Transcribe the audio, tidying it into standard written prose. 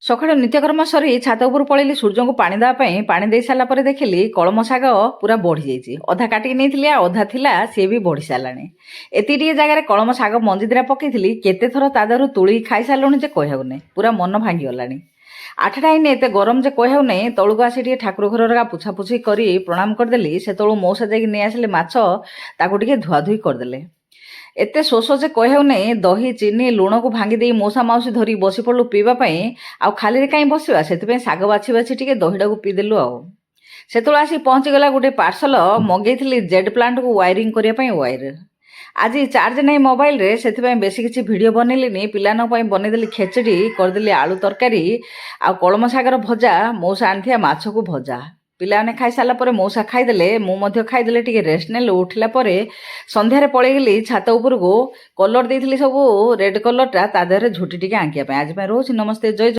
ସକାଳୁ ନିତ୍ୟକର୍ମ ସରି ଛାତ ଉପରୁ ପଳେଇଲି ସୂର୍ଯ୍ୟଙ୍କୁ ପାଣି ଦେବା ପାଇଁ। ପାଣି ଦେଇ ସାରିଲା ପରେ ଦେଖିଲି କଳମ ଶାଗ ପୁରା ବଢ଼ିଯାଇଛି। ଅଧା କାଟିକି ନେଇଥିଲି, ଆଉ ଅଧା ଥିଲା, ସିଏ ବି ବଢ଼ି ସାରିଲାଣି। ଏତିକି ଟିକେ ଜାଗାରେ କଳମ ଶାଗ ମଞ୍ଜି ଦିଟା ପକେଇଥିଲି, କେତେଥର ତା ଦେହରୁ ତୁଳିକି ଖାଇସାରିଲୁଣି ଯେ କହିହେଉନି, ପୁରା ମନ ଭାଙ୍ଗିଗଲାଣି। 8ଟା ହେଇନି, ଏତେ ଗରମ ଯେ କହିହେଉନି। ତଳକୁ ଆସି ଟିକେ ଠାକୁର ଘରର ପୁଛାପୁଛି କରି ପ୍ରଣାମ କରିଦେଲି। ସେତେବେଳୁ ମଉସା ଯାଇକି ନେଇ ଆସିଲେ ମାଛ, ତାକୁ ଟିକେ ଧୁଆଧୁଇ କରିଦେଲେ। ଏତେ ଶୋଷ ଯେ କହିହେଉନି। ଦହି, ଚିନି, ଲୁଣକୁ ଭାଙ୍ଗି ଦେଇ ମଉସା ମାଉସୀ ଧରି ବସି ପଡ଼ିଲୁ ପିଇବା ପାଇଁ। ଆଉ ଖାଲିରେ କାହିଁ ବସିବା, ସେଥିପାଇଁ ଶାଗ ବାଛି ବାଛି ଟିକେ ଦହିଟାକୁ ପିଇଦେଲୁ। ଆଉ ସେତେବେଳେ ଆସି ପହଞ୍ଚିଗଲା ଗୋଟେ ପାର୍ସଲ ମଗେଇଥିଲି ଜେଡ୍ ପ୍ଲାଣ୍ଟକୁ ୱାଇରିଂ କରିବା ପାଇଁ ୱାଇର। ଆଜି ଚାର୍ଜ ନାହିଁ ମୋବାଇଲରେ, ସେଥିପାଇଁ ବେଶୀ କିଛି ଭିଡ଼ିଓ ବନେଇଲିନି। ପିଲାମାନଙ୍କ ପାଇଁ ବନେଇଦେଲି ଖେଚଡ଼ି, କରିଦେଲି ଆଳୁ ତରକାରୀ ଆଉ କଳମ ଶାଗର ଭଜା। ମଉସା ଆଣିଥିବା ମାଛକୁ ଭଜା। ପିଲାମାନେ ଖାଇସାରିଲା ପରେ ମଉସା ଖାଇଦେଲେ, ମୁଁ ମଧ୍ୟ ଖାଇଦେଲେ। ଟିକେ ରେଷ୍ଟ ନେଲୁ। ଉଠିଲା ପରେ ସନ୍ଧ୍ୟାରେ ପଳେଇଗଲି ଛାତ ଉପରକୁ। କଲର ଦେଇଥିଲି ସବୁ ରେଡ୍ କଲରଟା, ତା ଦେହରେ ଝୁଟି ଟିକେ ଆଙ୍କିବା ପାଇଁ। ଆଜି ପାଇଁ ରହୁଛି, ନମସ୍ତେ, ଜୟ